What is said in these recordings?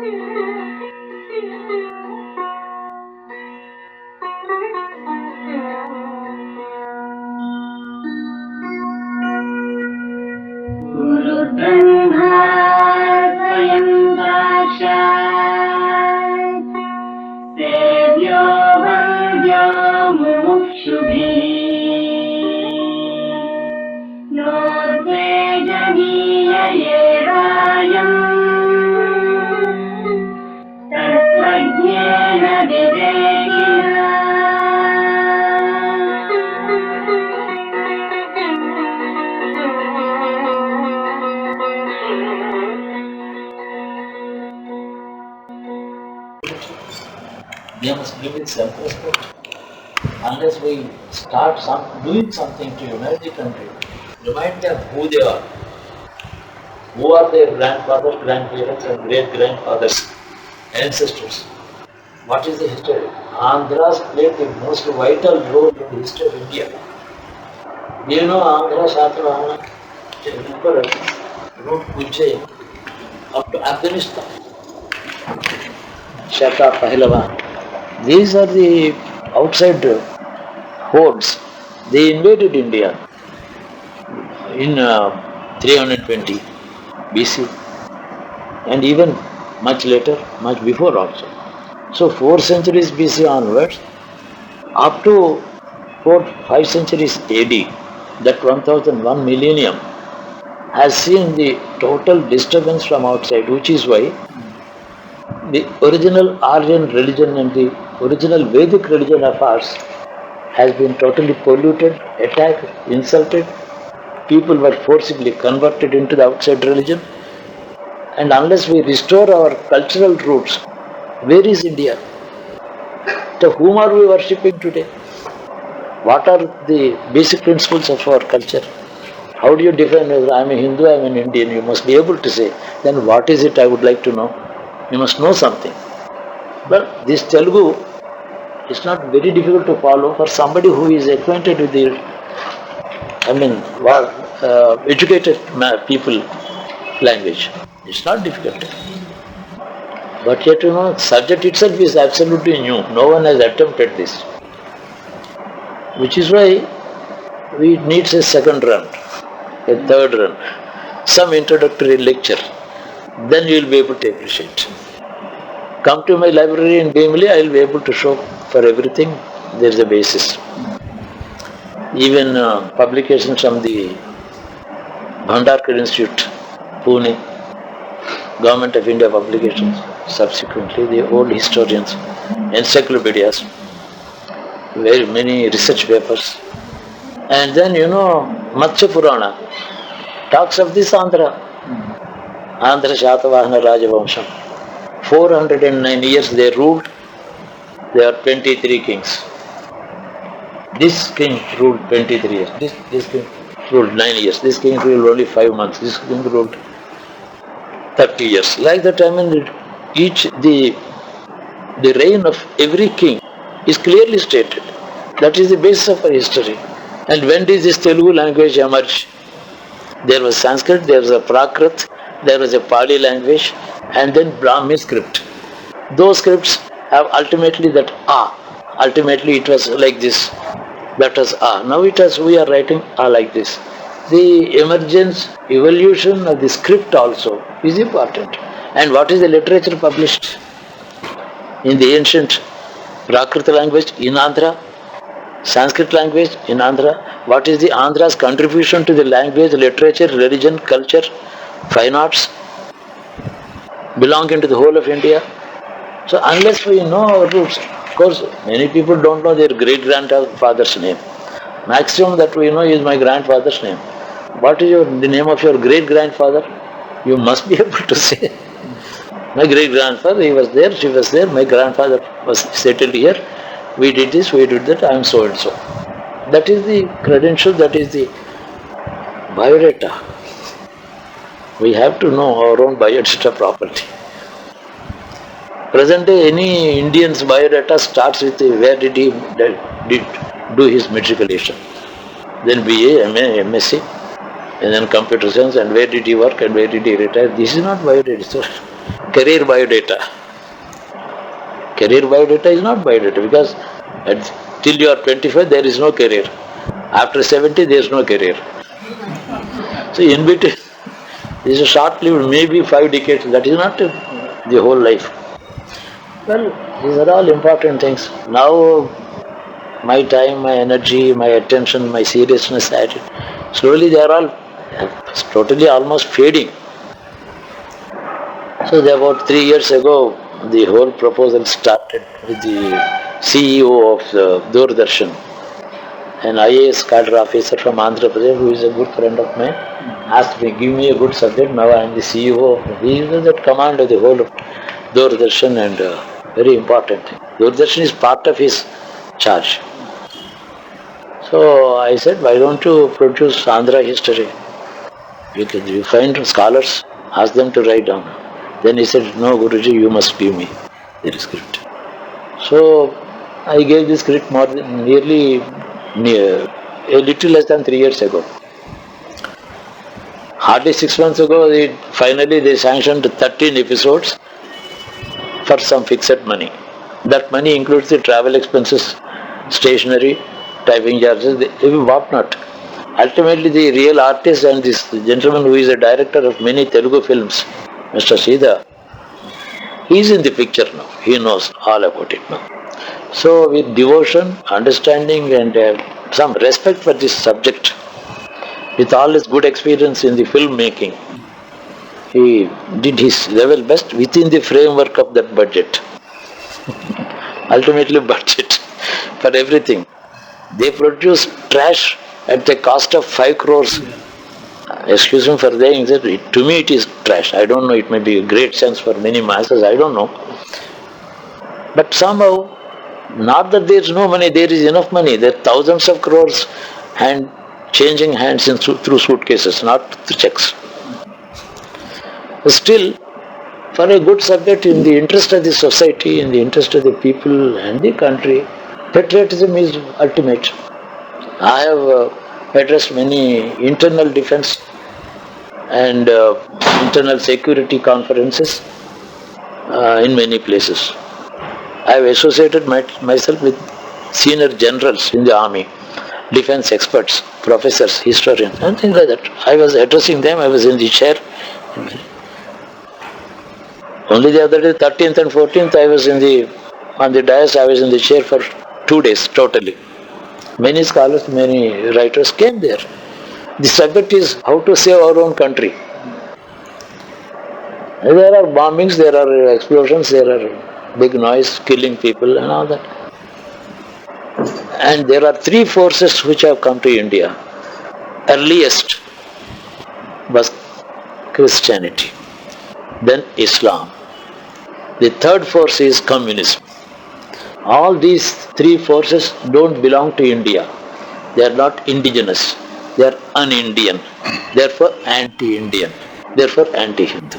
Guru Brahma Swayam Sakshat Devyo Vandyo Mumukshubhi No Dvejaniya Evayam Tatvajnana Vivekina They must live with self-respect. Unless we start doing something to unite the country, remind them who they are, who are their grandfathers, grandparents and great-grandfathers, ancestors. What is the history? Andhras played the most vital role in the history of India. Do you know Andhra Satavahana Emperor ruled Ujjain up to Afghanistan? Shaka Pahlavan. These are the outside hordes. They invaded India in 320 BC and even much later, much before also. So 4 centuries BC onwards, up to 5 centuries AD, that 1001 millennium has seen the total disturbance from outside, which is why the original Aryan religion and the original Vedic religion of ours has been totally polluted, attacked, insulted. People were forcibly converted into the outside religion. And unless we restore our cultural roots, where is India? To whom are we worshipping today? What are the basic principles of our culture? How do you define whether I am a Hindu, I am an Indian? You must be able to say. Then what is it I would like to know? You must know something. But this Telugu is not very difficult to follow for somebody who is acquainted with the, educated people language. It's not difficult. But yet, subject itself is absolutely new. No one has attempted this. Which is why we need a second run, a third run, some introductory lecture. Then you will be able to appreciate. Come to my library in Bhimli, I will be able to show for everything there is a basis. Even publications from the Bhandarkar Institute, Pune, Government of India publications, subsequently the old historians, encyclopedias, very many research papers. And then, Matsya Purana talks of this Andhra Shatavahana Rajavamsham. 409 years they ruled, there are 23 kings. This king ruled 23 years, this king ruled 9 years, this king ruled only 5 months, this king ruled 30 years. Like that, the reign of every king is clearly stated. That is the basis of our history. And when did this Telugu language emerge? There was Sanskrit, there was a Prakrit, there was a Pali language, and then Brahmi script. Those scripts have ultimately that A. Ultimately it was like this. That was A. Now we are writing A like this. The emergence, evolution of the script also is important. And what is the literature published? In the ancient Prakrit language in Andhra, Sanskrit language in Andhra. What is the Andhra's contribution to the language, literature, religion, culture, fine arts, belonging to the whole of India? So unless we know our roots, of course many people don't know their great-grandfather's name. Maximum that we know is my grandfather's name. What is the name of your great-grandfather? You must be able to say. My great-grandfather, he was there, she was there, my grandfather was settled here, we did this, we did that, I am so and so. That is the credential, that is the biodata. We have to know our own biodata properly. Present day, any Indian's biodata starts with where did he do his matriculation, then BA, MA, MSc, and then computer science, and where did he work and where did he retire. This is not biodata. career biodata. Career biodata is not biodata because till you are 25 there is no career. After 70 there is no career. So in between, this is short-lived, maybe 5 decades. That is not the whole life. Well, these are all important things. Now my time, my energy, my attention, my seriousness, attitude, slowly they are all totally almost fading. So about 3 years ago, the whole proposal started with the CEO of Doordarshan, an IAS cadre officer from Andhra Pradesh, who is a good friend of mine, asked me, give me a good subject. Now I am the CEO. He was at command of the whole of Doordarshan, and very important thing. Doordarshan is part of his charge. So I said, why don't you produce Andhra history? You find scholars, ask them to write down. Then he said, no, Guruji, you must give me the script. So I gave the script nearly a little less than 3 years ago. Hardly 6 months ago, finally they sanctioned 13 episodes for some fixed money. That money includes the travel expenses, stationery, typing charges, whatnot. Ultimately, the real artist and this gentleman who is a director of many Telugu films, Mr. Siva, he is in the picture now. He knows all about it now. So, with devotion, understanding, and some respect for this subject, with all his good experience in the filmmaking, he did his level best within the framework of that budget. Ultimately, budget for everything. They produce trash at the cost of 5 crores. Excuse me for saying that, to me it is trash. I don't know, it may be a great sense for many masses, I don't know. But somehow, not that there is no money, there is enough money. There are thousands of crores changing hands through suitcases, not through checks. But still, for a good subject, in the interest of the society, in the interest of the people and the country, patriotism is ultimate. I have addressed many internal defense and internal security conferences in many places. I have associated myself with senior generals in the army, defense experts, professors, historians, and things like that. I was addressing them, I was in the chair. Only the other day, 13th and 14th, I was on the dais, I was in the chair for 2 days totally. Many scholars, many writers came there. The subject is how to save our own country. There are bombings, there are explosions, there are big noise, killing people and all that. And there are 3 forces which have come to India. Earliest was Christianity, then Islam. The third force is communism. All these 3 forces don't belong to India. They are not indigenous. They are un-Indian. Therefore anti-Indian. Therefore anti-Hindu.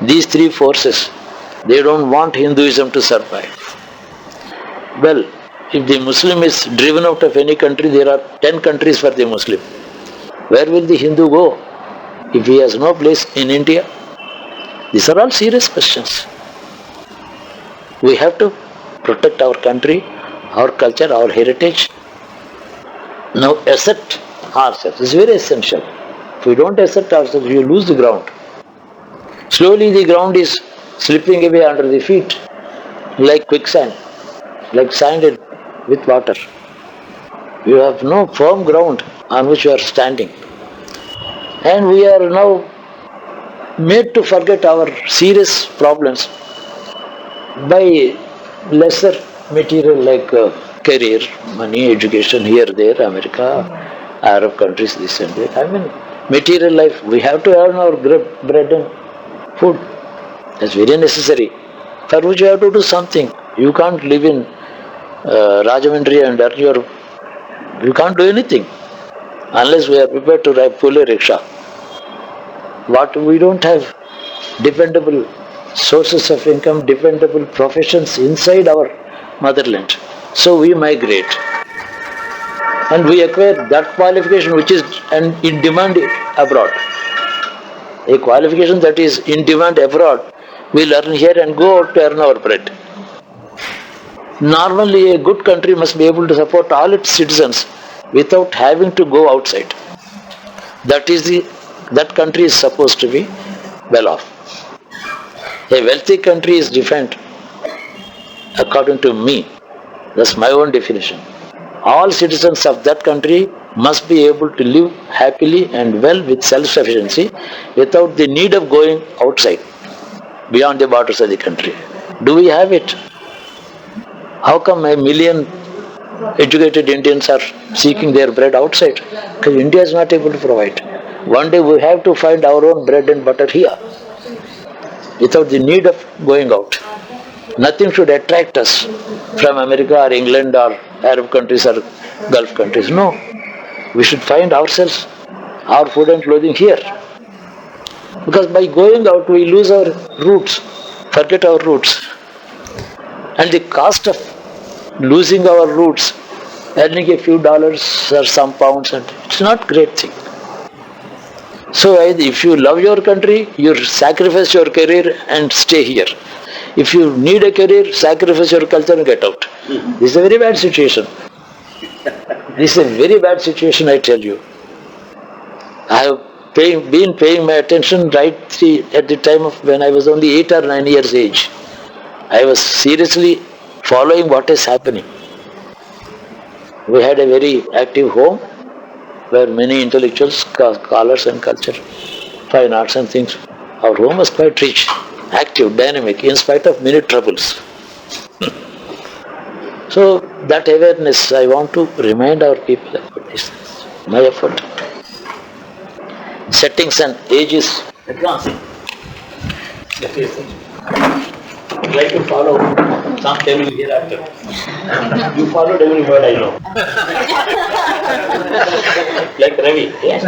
These 3 forces, they don't want Hinduism to survive. Well, if the Muslim is driven out of any country, there are 10 countries for the Muslim. Where will the Hindu go if he has no place in India? These are all serious questions. We have to protect our country, our culture, our heritage. Now accept ourselves. It's very essential. If we don't accept ourselves, we lose the ground. Slowly the ground is slipping away under the feet like quicksand, like sand with water. You have no firm ground on which you are standing. And we are now made to forget our serious problems by lesser material like career, money, education, here, there, America, Arab countries, this and that. I mean, material life, we have to earn our bread and food. That's very necessary. For which you have to do something. You can't live in Rajahmundry and earn you can't do anything unless we are prepared to pull a rickshaw. What we don't have dependable sources of income, dependable professions inside our motherland. So we migrate and we acquire that qualification which is in demand abroad. A qualification that is in demand abroad We learn here and go out to earn our bread. Normally, a good country must be able to support all its citizens without having to go outside. That country is supposed to be well off. A wealthy country is different, according to me. That's my own definition. All citizens of that country must be able to live happily and well with self-sufficiency without the need of going outside, beyond the borders of the country. Do we have it? How come a million educated Indians are seeking their bread outside? Because India is not able to provide. One day we have to find our own bread and butter here, without the need of going out. Nothing should attract us from America or England or Arab countries or Gulf countries. No. We should find ourselves, our food and clothing here. Because by going out we lose our roots, forget our roots. And the cost of losing our roots, earning a few dollars or some pounds, and it's not great thing. So if you love your country, you sacrifice your career and stay here. If you need a career, sacrifice your culture and get out. This is a very bad situation. This is a very bad situation, I tell you. I have been paying my attention right at the time of when I was only 8 or 9 years age. I was seriously following what is happening. We had a very active home where many intellectuals, scholars and culture, fine arts and things. Our home was quite rich, active, dynamic, in spite of many troubles. So that awareness, I want to remind our people about this. My effort. Settings and ages advancing. Try to follow some devil hereafter. You followed every word I know. Like Ravi. Yes.